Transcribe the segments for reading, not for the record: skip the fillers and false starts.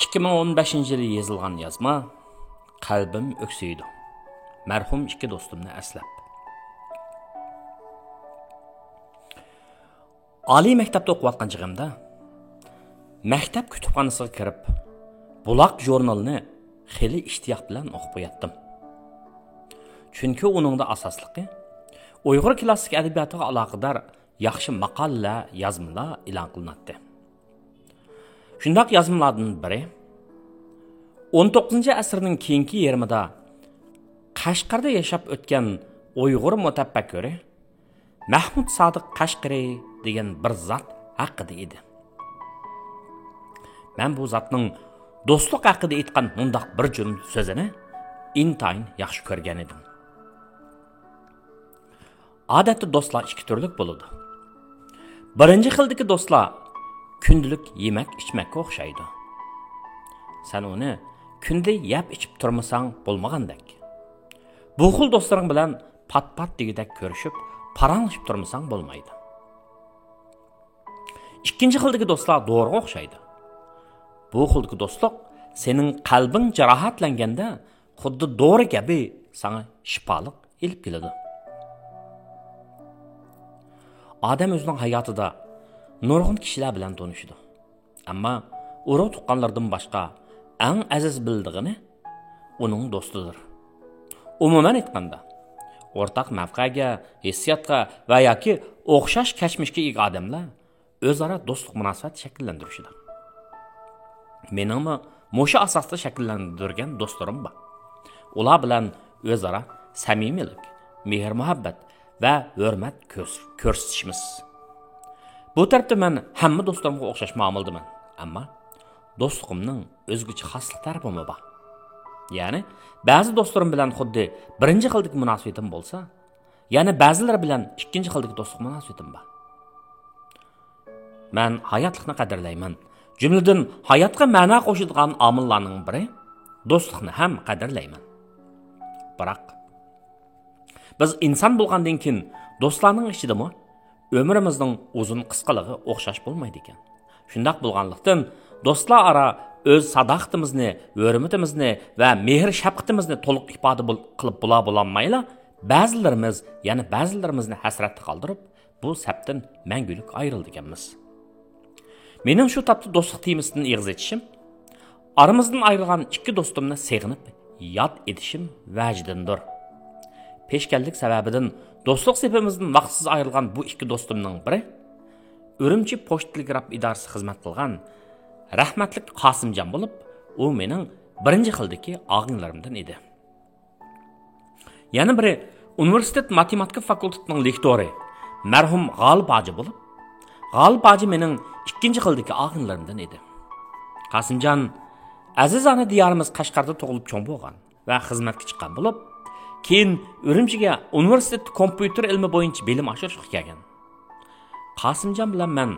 2015 yılı yazılgan yazma Qalbim öksüydü. Mərhum iki dostumni əsləb. Ali məktəbdə oxuyatqan çağımda məktəb kütüpxanasına kirib Bulaq jurnalını xeyli iştiyaq bilan oxuyub yatdım. Çünki onunda asaslıqı Uyğur klassik ədebiyyatına əlaqədar yaxşı maqallar, yazmalar elan qılınatdı. Şundaq yazmalardan biri 19. əsrinin keyinki yarımida Qashqarda yaşab o'tgan Uyg'ur mutafakkiri Mahmud Sodiq Qashqari degan bir zot haqida edi. Men bu zotning do'stlik haqida aytgan mundaq bir jumla so'zini intayin yaxshi ko'rgan edim. Odatda do'stlar ikki turlik bo'ladi. Birinchi xildagi do'stlar kundalik yemak-ichmakka o'xshaydi. Sen uni kunda yeb ichib turmasang bo'lmagandek. Bu xil do'stlaring bilan pat-pat degidek ko'rishib, paranglashib turmasang bo'lmaydi. Ikkinchi xildagi do'stlar do'rga o'xshaydi. Bu xildagi do'stlik sening qalbing jarohatlanganda xuddi dori kabi sana shifolik elib keladi. Odam o'zining hayotida nurg'un kishilar bilan tanishadi. Ammo urug' tuqqanlardan boshqa eng aziz bildig'ini uning do'stidir. Umuman aytganda, o'rtaq mavqega, hissiyotga va yoki o'xshash kechmishga ega odamlar o'zaro do'stlik munosabat shakllantirishadi. Meningmi musha asosda shakllantirgan do'stlarim bor. Ular bilan o'zaro samimiylik, mehr-muhabbat va hurmat ko'rsatishimiz. Bu tarafda men hamma do'stlarimga o'xshash muomaldaman, ammo do'stligimning o'zgacha xosliklari bor. Ya'ni ba'zi do'stlarim bilan xuddi birinchi xildagi munosabatim bo'lsa, yana ba'zilar bilan ikkinchi xildagi do'stlik munosabatim bor. Men hayotlikni qadrlayman. Jumladan hayotga ma'no qo'shadigan omillarning biri do'stlikni ham qadrlayman. Biroq biz inson bo'lgandan keyin do'stlarning ichidami umrimizning uzun qisqaligi o'xshash bo'lmaydi ekan. Shundaq bo'lganlikdan do'stlar ara o'z sadoqatimizni, hurmatimizni va mehr-shafqatimizni to'liq ifoda qilib bo'la-bo'lanmayla, ba'zilarimiz, yana ba'zilarimizni hasratga qoldirib, bu sapdan mangulik ayrildi ekanmiz. Mening shu tapda do'stlik temasidan eg'iz etishim, aramizdan ayrilgan ikki do'stimni seg'inib, yod etishim vajidindir. Peshkallik sababidan do'stlik sepimizdan vaqtsiz ayrilgan bu ikki do'stimning biri Urumchi pochta telegraf idorasi xizmat qilgan rahmatlik Qosimjon bo'lib, u mening birinchi xildagi og'inlarimdan edi. Yana biri universitet matematika fakultetining lektori marhum G'olib Hoji bo'lib, G'olib Hoji mening ikkinchi xildagi og'inlarimdan edi. Qosimjon aziz ona diyorimiz Qashqarda tug'ilib cho'ng bo'lgan va xizmatga chiqqan bo'lib, keyin Urumchiga universitet kompyuter ilmi bo'yicha bilim oshirishga kelgan. Qosimjon bilan men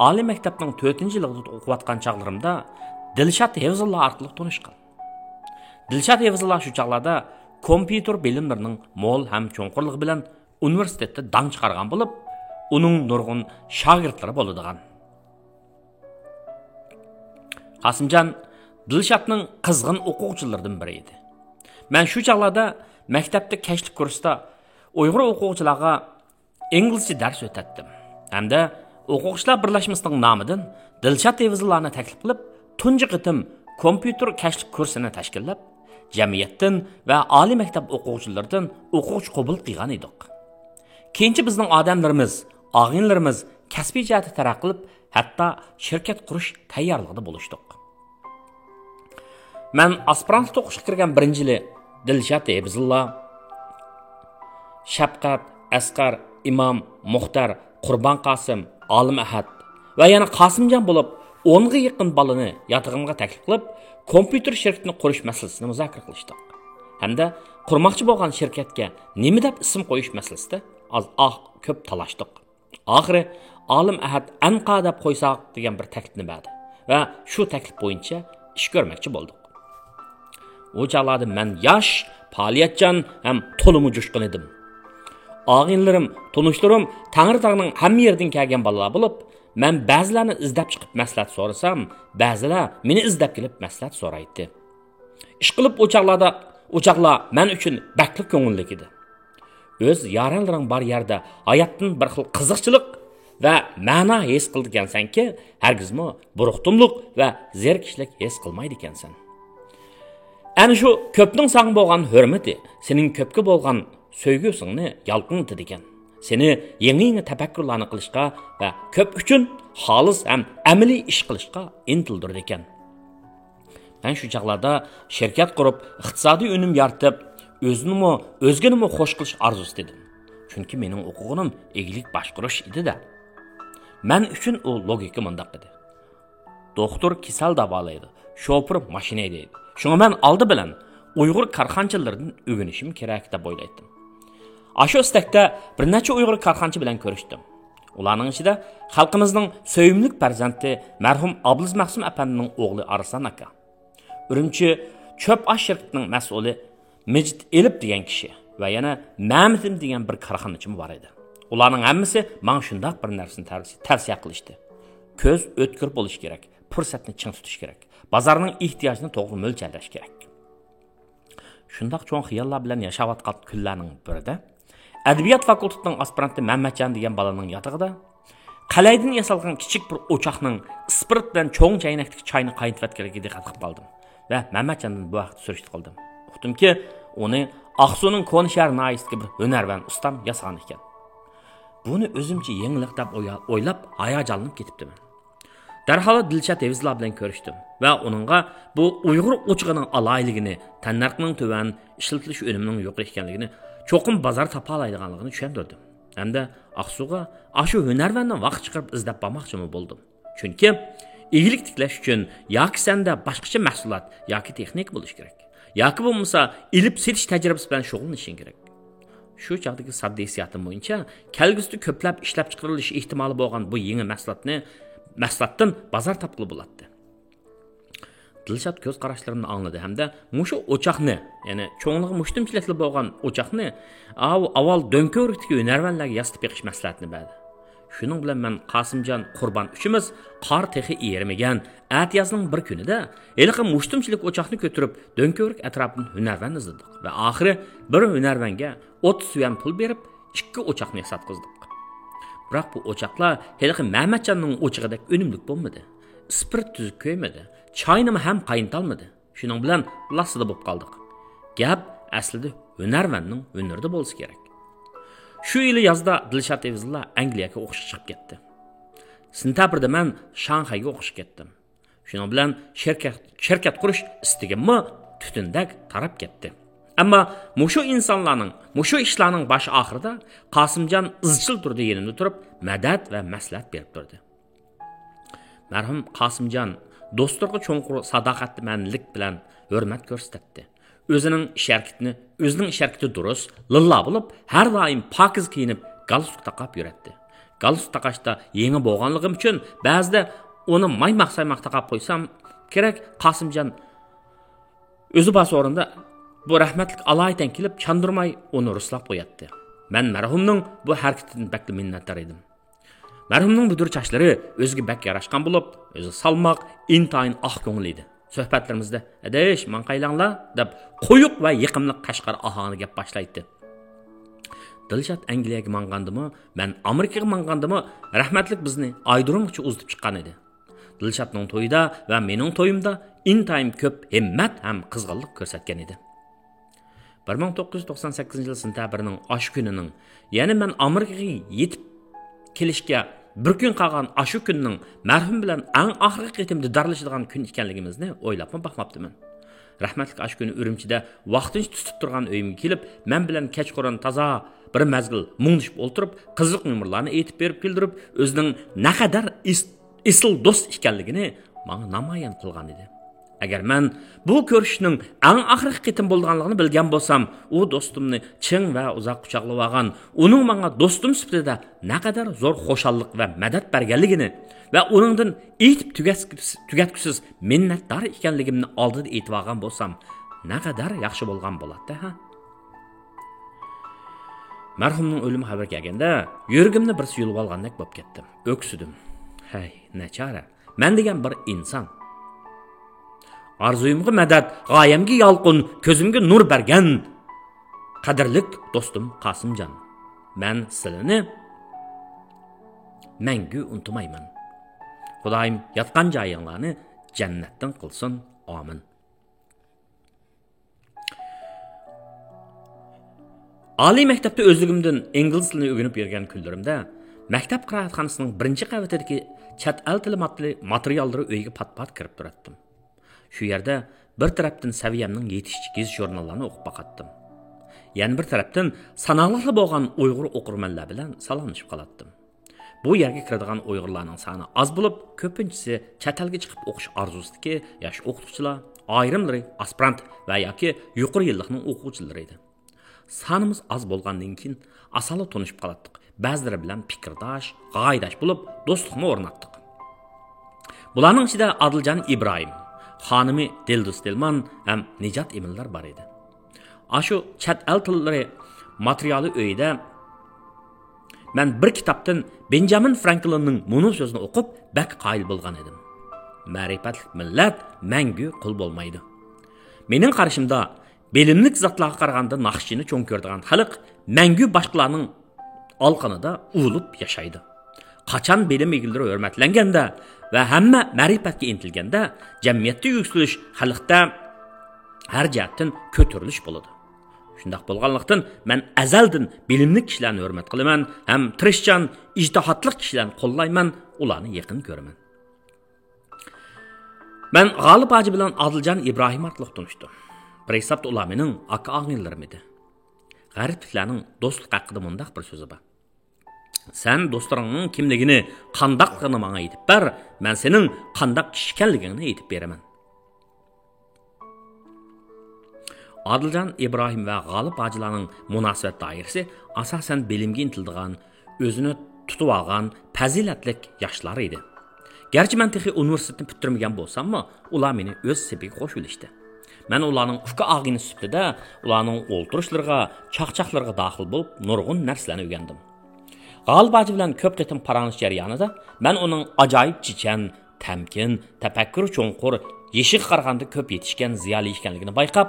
oliy maktabning 4-yilida o'qiyotgan chaqlarimda Dilshod Hevzullo orqali tanishgan. Dilshod Hevzullo shu chaqlarda kompyuter bilimlarining mo'l ham cho'nqurligi bilan universitetda dong chiqargan bo'lib, uning nurg'un shogirdlari bo'ladigan. Qosimjon Dilshodning qizg'in o'quvchilaridan biri edi. Men shu chaqlarda maktabda kashlik kursida Uyg'ur o'quvchilarga inglizcha dars o'tatdim. Hamda o'quvchilar birlashmasining nomidan Dilshod Hevzullohni taklif qilib, tunji qitim kompyuter kashlik kursini tashkillab, jamiyatdan va oliy maktab o'quvchilaridan o'quvchi qabul qilgan edik. Keyinchi bizning odamlarimiz, og'inlarimiz kasbiy jihatda taraqqiy qilib, hatto shirkat qurish tayyorligida bo'lishdik. Men aspirantlikda o'qishga kirgan birinchi yili Dilshod Hevzullo, Shafqat, Asqar, Imom, Muxtar, Qurbon Qosim, Olim Ahad va yana Qosimjon bo'lib 10 ga yaqin balani yotog'imga taklif qilib, kompyuter shirkatini qurish masalasini muzokara qilishdik. Hamda qurmoqchi bo'lgan shirkatga nima deb ism qo'yish masalasida ko'p talashdik. Oxiri Olim Ahad Anqa deb qo'ysak degan bir taklifni berdi va shu taklif bo'yicha ish ko'rmoqchi bo'ldik. O chaqlarda men yosh, faoliyatchan ham to'liq jo'shqin edim. Og'inlarim, tanishlarim Tangri tog'ning hamma yerdan kelgan bolalar bo'lib, men ba'zilarni izlab chiqib maslahat so'rasam, ba'zilar meni izlab kelib maslahat so'raydi. Ish qilib o'choqlar men uchun bakli ko'ngillik edi. O'z yaranlaring bor yerda hayotdan bir xil qiziqchilik va ma'no his qildigansanki, hargizmi buruqtumliq va zerikishlik his qilmaydi ekansan. Ana shu ko'pning sang bo'lgan hurmati, sening ko'pga bo'lgan söygüsünü yalqındı degan. Seni yeni tafakkurlarni qilishga va ko'p uchun xolis ham amaliy ish qilishga intildirdi ekan. Men shu chaqlarda shirkat qurib, iqtisodiy unum yaratib, o'zganimi xo'sh qilish arzusi dedim. Chunki mening o'qig'im eglik boshqarish edi-da. Men uchun u logika mundaq edi. Doktor kasal davolaydi, shofir mashina haydaydi. Shunga men oldi bilan Uyg'ur korxonachilaridan o'rganishim kerak deb o'ylaydim. Aşu istakda bir necha Uyg'ur korxonchi bilan ko'rishdim. Ularning ichida xalqimizning söyümlük farzandi marhum Abdulaziz Maqsum apandining o'g'li Arslon aka. Urumchi cho'p ash shirkatining mas'uli Mejid Elib degan kishi va yana Ma'midim degan bir korxonachi bor edi. Ularning hammasi menga shundoq bir narsani tavsiya qilishdi. Ko'z o'tkir bo'lish kerak, fursatni ching tutish kerak, bozorning ehtiyojini to'g'ri mo'ljallash kerak. Shundoq cho'ng xiyollar bilan yashayotgan kunlarning birida Adabiyot fakultetining aspiranti Mamatjon degan balaning yotog'ida qalaydan yasalgan kichik bir o'choqning spirit bilan cho'ng chaynakdagi choyni qaynatayotganiga diqqat qilib qoldim va Mamatjondan bu haqda so'rashdi qildim. Uqdimki, uni Aqsuning Konishar noyisiga bir hunarvan ustam yasagan ekan. Buni o'zimcha yangilik deb o'ylab hayajonlanib ketibdiman. Darhol Dilshod Evizlar bilan ko'rishdim va uningga bu Uyg'ur o'chig'ining alayligini, tannarqining tuvan, ishlatilish o'limining yo'q ekanligini, cho'qim bozor topa oladiganligini tushuntirdim. Hamda Aqsuga shu hunarvandan vaqt chiqarib izlab bormoqchimi bo'ldim. Chunki eglik tiklash uchun yoki senda boshqacha mahsulot yoki texnik bo'lish kerak. Yoki bo'lmasa ilib setish tajribasi bilan shug'ullanishing kerak. Shu chaqdagi sodda hissiyotim bo'yicha kelgusida ko'plab ishlab chiqarilish ehtimoli bo'lgan bu yangi mahsulotdan bozor topqili bo'ladi. Dilshod ko'z qarashlarimni angladi hamda mushu o'choqni, ya'ni cho'ngligi mushtumchilikli bo'lgan o'choqni avval do'nko'rikdagi hunarvanlarga yasitib beqish maslahatini berdi. Shuning bilan men Qosimjon Qurbon uchimiz qor texi ermagan atiyazning bir kunida eliqi mushtumchilik o'choqni ko'tirib do'nko'rik atrofini hunarvan izladik va oxiri bir hunarvanga 30 yuan pul berib ikki o'choqni yasatqizdik. Biroq bu o'choqlar heliqi Mamatjonning o'chig'idek unumlik bo'lmadi. Spirit tuzib ko'ymadi. Choynimi ham qaynatolmadi. Shuning bilan lasida bo'lib qoldik. Gap aslida hunarvanning hunarida bo'lsa kerak. Shu yili yozda Dilshod Evizlar Angliyaga o'qishga chiqib ketdi. Sentabrda men Shanxayga o'qishga ketdim. Shuning bilan shirkat qurish istigimmi tutundak tarab ketdi. Ammo mushu insonlarning, mushu ishlarning bosh oxirida Qosimjon izchil turdi yenimda turib, madad va maslahat berib turdi. Marhum Qosimjon do'stlarga cho'nqur sadoqatlilik bilan hurmat ko'rsatdi. O'zining ish harakati durust, lilla bo'lib, har doim pokiz kiyinib, galstuk taqab yuradi. Galstuk taqashda yangi bo'lganligim uchun ba'zida uni maymaq-saymaq taqab qo'ysam kerak, Qosimjon o'zi bas o'rinda bu rahmatlik alaydan kelib chandurmay uni ruslab qo'yatdi. Men marhumning bu harakatidan bakli minnatdor edim. Marhumning budur chachlari o'ziga bak yarashgan bo'lib, o'zi salmoq, intayin oq ko'ngil edi. Suhbatlarimizda "Adash, men qaylanglar" deb qo'yuq va yiqimli qashqar ohangida gap boshlaydi. Dilshod Angliyaga mangandimi, men Amerikaga mangandimi, rahmatlik bizni aydirmoqchi uzib chiqqan edi. Dilshodning to'yida va mening to'yimda intayin ko'p himmat ham qizg'inlik ko'rsatgan edi. 1998 yil sentabrning osh kunining, ya'ni men Amerikaga yetib kelishga bir kun qolgan shu kunning marhum bilan eng oxirgi qitimda darlashadigan kun ekanligimizni o'ylabmi baxmabdiman. Rahmatlik shu kuni Urumchida vaqtincha tutib turgan uyimga kelib, men bilan kechqurun toza bir mazgil mung'ishib o'tirib, qiziq umrlarni aytib berib keldirib, o'zining naqadar isil do'st ekanligini menga namoyon qilgan edi. Agar men bu ko'rishning eng oxirgi qitim bo'lganligini bilgan bo'lsam, u do'stimni chin va uzoq quchoqlab olgan, uning menga do'stim sifatida naqadar zo'r xo'shallik va madad berganligini va uningdan aytib tugatkusiz minnatdor ekanligimni oldida aytib olgan bo'lsam, naqadar yaxshi bo'lgan bo'ladi, ha? Marhumning o'limi xabar kelganda, yuragimni bir yulib olgandek bo'lib ketdim. O'ksidim. Hey, nachara. Men degan bir inson. Arzuyumga madad, g'oyamga yolqin, ko'zimga nur bergan qadrlik do'stim Qosimjon. Men sizlarni mangu unutmayman. Xudoyim yotgan joyinglarni jannatdan qilsin. Amin. Oliy maktabda o'zligimdan ingliz tilini o'rganib yurgan kunlarimda maktab qiroatxonasining birinchi qavatidagi chet el tili materiallari uyga pat-pat kirib turatdim. Shu yerda bir tarafdan saviyamning yetishchigiz jurnallarni o'qib baqatdim. Yana bir tarafdan sanoqli bo'lgan Uyg'ur o'qirmanlar bilan salomlashib qolatdim. Bu yerga kiradigan Uyg'urlarning soni az bo'lib, ko'pinchisi chet elga chiqib o'qish orzusidagi yosh o'qituvchilar, ayrimlari aspirant va yoki yuqori yillikning o'quvchilari edi. Sanımız az bo'lgandan keyin asali tanishib qolatdik. Ba'zilari bilan fikrdosh, g'oydash bo'lib, do'stlikni o'rnatdik. Bularning ichida Adiljon Ibrohim, xonimi Dildus Dilman ham Nijat Emillar bor edi. Ashu chat el tillari materiali uyida men bir kitobdan Benjamin Franklinning Munu so'zini o'qib, bak qoyil bo'lgan edim. Ma'rifatli millat mangu qul bo'lmaydi. Mening qarashimda bilimlik zatlarga qaraganda naqshini cho'ng ko'rdigan xalq mangu boshqalarning olqinida ulib yashaydi. Qachon bilim egilari hurmatlanganda va hamma ma'rifatga intilganda jamiyatda yuksalish xalqda har jihatdan ko'tarilish bo'ladi. Shundaq bo'lganlikdan men azaldan bilimli kishilarni hurmat qilaman, ham tirishchan, ijtihadli kishilarni qo'llayman, ularni yaqin ko'raman. Men G'olib hoji bilan Adiljon Ibrohim orqali tanishdim. Bir hesabda ular mening aka-og'inlarim edi. G'aribliklarning do'stlik haqida mundaq bir so'zi bor. Sen do'stlaringning kimligini, qandaqligini menga aytib ber, men sening qandaq kishi ekanligingni aytib beraman. Adiljon Ibrohim va G'olib hojilarning munosabat doirasi asosan bilimga intiladigan, o'zini tutib olgan fazilatlik yoshlar edi. Garchi men texi universitetni bitirmagan bo'lsam-mu, ular meni o'z sepiga qo'shib olishdi. Men ularning ufka og'ini sifatida ularning o'ltirishlariga, chaqchaqlarga daxil bo'lib, nurg'un narsalarni o'rgandim. G'olib hoji bilan ko'p qatim paranish jarayonida men uning ajoyib chichan, tamkin, tafakkur cho'nqur, yeshik qaraganda ko'p yetishgan ziyoli ekanligini bayqab,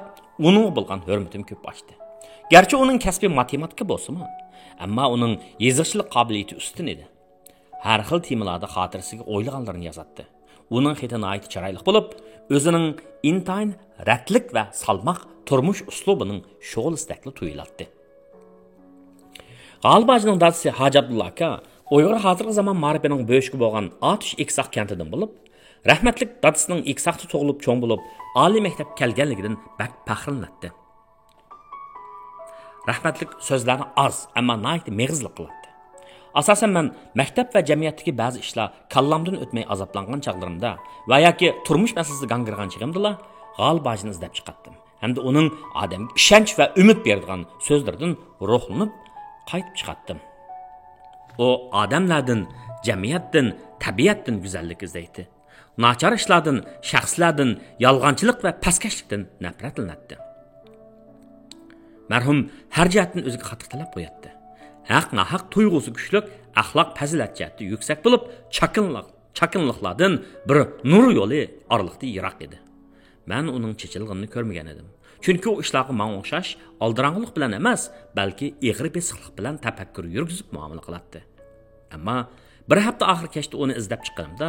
uning bo'lgan hurmatim ko'p oshdi. Garchi uning kasbi matematika bo'lsa-mu, ammo uning yezishchilik qobiliyati ustun edi. Har xil temalarda xotirasiga o'ylaganlarini yozatdi. Uning xiti nihoyat chiroyli bo'lib, o'zining intayin ratlik va salmoq turmush uslubining sho'g'listakli tuyulatdi. G'olib hojining dadasi Hoji Abdulla aka Uyg'ur hozirgi zamon ma'rifining bo'shki bo'lgan Atish Eksoq kantidan bo'lib, rahmatlik dadasining Eksoqda tug'ilib cho'ng bo'lib, oliy maktab kelganligidan bak faxrlanadi. Rahmatlik so'zlarni az, ammo nihoyat meg'izlik qiladi. Asosan men maktab va jamiyatdagi ba'zi ishlar kallamdan o'tmay azoblangan chaqlarimda va yoki turmush masalasida gangirgan chigimdala G'olib hojini izlab chiqatdim. Hamda uning odamga ishonch va umid beradigan so'zlaridan ruhlanib qaytib chiqatdim. O odamlardan, jamiyatdan, tabiatdan go'zallik izlaydi. Nachar ishlardan, shaxslardan, yolg'onchilik va pastkashlikdan nafratlanadi. Marhum har jihatdan o'ziga qattiq talab qo'yadi. Haq tuyg'usi kuchli, axloq fazilat jihati yuksak bo'lib, chaqinliqlardan bir nur yo'li oraliqda yiroq edi. Men uning chechilg'ini ko'rmagan edim. Chunki u ishlarga menga o'xshash oldirang'lik bilan emas, balki egri besiqlik bilan tafakkur yurgizib muomala qiladi. Ammo bir hafta oxir kechda uni izlab chiqqanimda,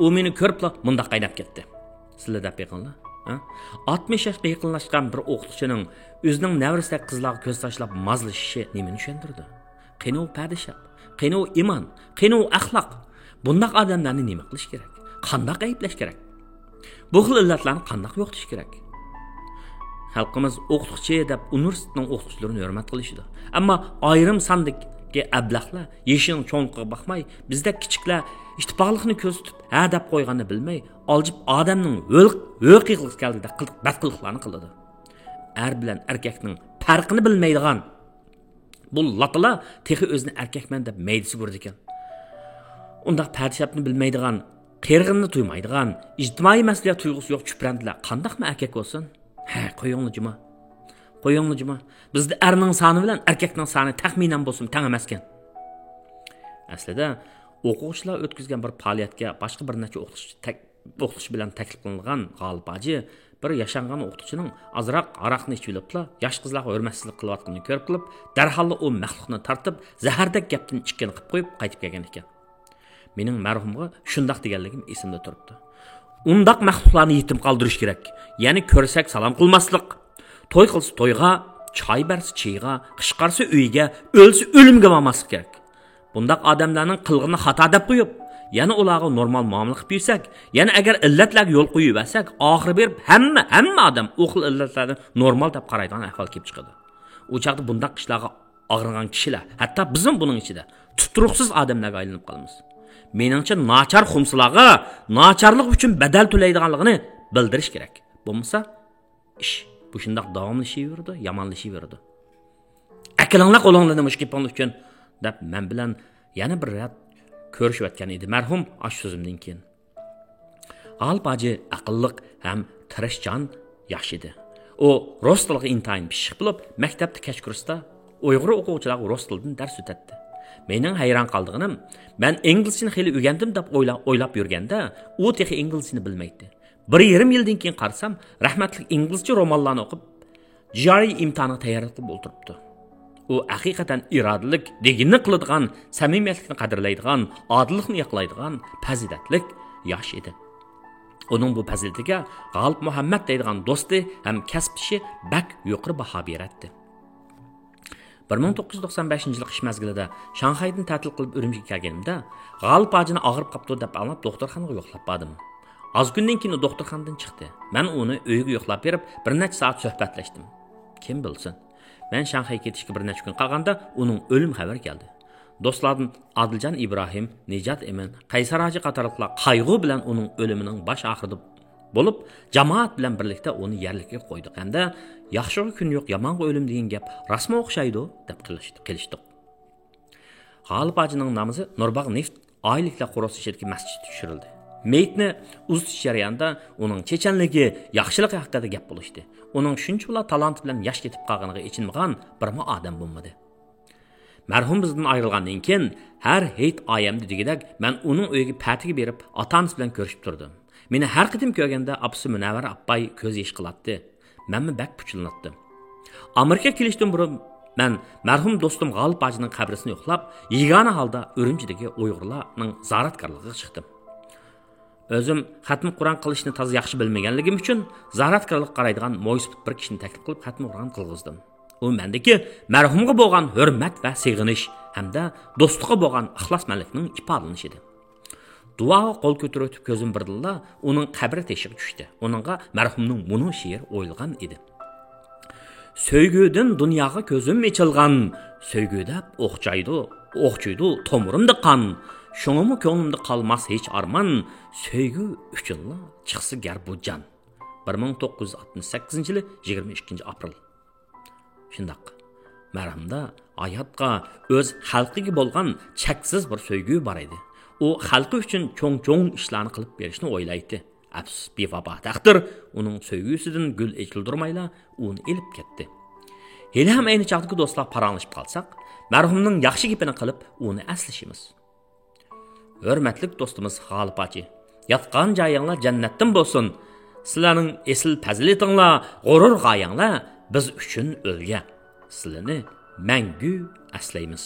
u meni ko'ribla mundaq qaynab ketdi. Sizlar deb beqinlar, 60 yoshga yaqinlashgan bir o'qituvchining o'zining navrisdek qizlarga ko'z tashlab mazlishishi nimani tushuntirdi? Qani u padishab, qani u iymon, qani u axloq. Bunday odamlarni nima qilish kerak? Qanday ayblash kerak? Bu xil illatlarni qanday yo'qotish kerak? Xalqimiz o'qituvchi deb universitetning o'qituvchilarini hurmat qilishdi. Ammo ayrim sondagi ablahlar yeshining cho'nqiga baxmay, bizda kichiklar ittifoqlikni ko'z tutib, ha deb qo'yganini bilmay, oljib odamning o'qiqlik kaldida badqilliklarni qiladi. Er bilan erkakning farqini bilmaydigan bu latlar texi o'zini erkakman deb meydisi ko'rdi ekan. Unda padishapni bilmaydigan, qirg'inni tuymaydigan, ijtimoiy mas'uliyat tuyg'usi yo'q chuprandilar qandaqmi erkak bo'lsin? Ha, qo'yinglar juma. Bizda erning soni bilan erkakning soni taxminan bo'lsin teng emas ekan. Aslida o'quvchilar o'tkazgan bir faoliyatga boshqa bir necha o'qitish bilan taklif qilingan G'olib hoji bir yashangan o'qituvchining azroq aroqni ichib olibla yosh qizlarga hurmatsizlik qilayotganini ko'rib qilib, darhol u maxluqni tortib, zahardek gapdan ichgan qilib qo'yib qaytib kelgan ekan. Mening marhumga shundoq deganligim esimda turibdi. Undaq maxluqlarni yetim qoldirish kerak. Ya'ni ko'rsak salom qilmaslik, to'y qilsa to'yga, choy bersa chiyga, qishqarsa uyiga, o'lsa o'limga bormaslik kerak. Bundaq odamlarning qilg'ini xato deb qo'yib, yana ularga normal muomala qilib yursak, yana agar illatlarga yo'l qo'yib bersak, oxiri berib hamma odam u xil illatlarni normal deb qaraydigan ahvol kelib chiqadi. U chaqda bundaq ishlarga og'rigan kishilar, hatto bizning buning ichida tuturuqsiz odamlarga aylanib qolamiz. Meningcha nachar xumsizlarga nacharlik uchun badal to'laydiganligini bildirish kerak. Bo'lmasa ish bu shundoq davomlashaverdi, yomonlashaverdi. Aqlinglar qo'linglarni mushkilpon uchun deb men bilan yana bir rat ko'rishayotgan edi marhum ash so'zimdan keyin. G'olib hoji aqlliq ham tirishchan yosh edi. U rus tiliga intayin pishiq bo'lib, maktabda kech kursda Uyg'ur o'quvchilarga rus tilidan dars o'tadi. Mening hayron qoldig'im, men inglizchani xeli o'rgandim deb o'ylab yurganda, u texi inglizchani bilmaydi. 1,5 yildan keyin qarsam, rahmatli inglizcha romanlarni o'qib, joriy imtihonni tayyorlab o'tiribdi. U haqiqatan irodalik, deginni qiladigan, samimiyatlikni qadrlaydigan, odillikni yoqlaydigan, fazilatlik yosh edi. Uning bu fazilatiga G'olib Muhammad deydigan do'sti ham kasbchi bak yuqori baho beradi. 1995-yil qish mezgilida Shanxaydan ta'til qilib Urumchiga kelganimda, G'olib hojini og'rib qopti deb anglab doktorxonaga yo'qlab bordim. Az kundan keyin doktorxonadan chiqdi. Men uni uyiga yo'qlab berib, bir necha soat suhbatlashdim. Kim bilsin? Men Shanxayga ketishga bir necha kun qolganda uning o'lim xabari keldi. Do'stlardan Adiljon Ibrohim, Nijat Emin, Qaysar hoji qatorliqlar qayg'u bilan uning o'limining bosh oxirida bo'lib, jamoat bilan birlikda uni yerlikka qo'ydi. Hamda yaxshi kun yo'q, yomon o'lim degan gap rasmo o'xshaydi deb qilishdi. G'olib hojining namozi Nurbog' neft oyliklar qurilish shirkati masjidga tushirildi. Meyitni uzitish jarayonida uning chechanligi, yaxshiligi haqida gap bo'lishdi. Uning shunchalar talant bilan yosh ketib qolganiga ichinmagan birma odam bo'lmadi. Marhum bizdan ayrilgandan keyin har hayit oyamda degidak men uning uyiga patiga berib, otamiz bilan ko'rishib turdim. Meni har qitim ko'rganda apsi Munavvar appay ko'z yosh qilatdi. Menni bak puchilnatdi. Amerika kelishdan burun men marhum do'stim G'olib hojining qabrisini yo'qlab, yigana holda Urumchidagi Uyg'urlarning ziyoratkorligiga chiqdim. O'zim xatmi Qur'on qilishni toz yaxshi bilmaganligim uchun ziyoratkorlik qaraydigan mo'ysbut bir kishini taklif qilib xatmi Qur'on qilg'izdim. U mendagi marhumga bo'lgan hurmat va sevginish hamda do'stlikqa bo'lgan ixlosmandlikning ifodalanishi edi. Duoga qo'l ko'tarib ko'zim birdilla uning qabri teshig'i tushdi. Uningga marhumning bunu she'r o'yilgan edi. Söygüdün dunyoga ko'zim echilgan, söygüda o'xchaydi tomirimda qon. Şoňamy ko'nglimda qalmas hech arman, söygü uchunla chiqsa gar bu jon. 1968-yili 22-aprel. Shundaq. Marhamda hayotga o'z xalqiga bo'lgan cheksiz bir söygü bar edi. U xalqi uchun cho'ng ishlarni qilib berishni o'ylaydi. Afsus bevafo taqdir uning söygüsidan gul echildirmayla uni elib ketdi. Hali ham ayni chaqdagi do'stlar paranglashib qolsak, marhumning yaxshi gapini qilib uni aslashimiz. Hörmətli dostumuz G'olib hoji, yatqan joyinglar jannatdan bo'lsin. Sizlarning esil fazilatinglar, g'urur g'oyanglar biz uchun o'lgan. Sizlarni mangu aslaymiz.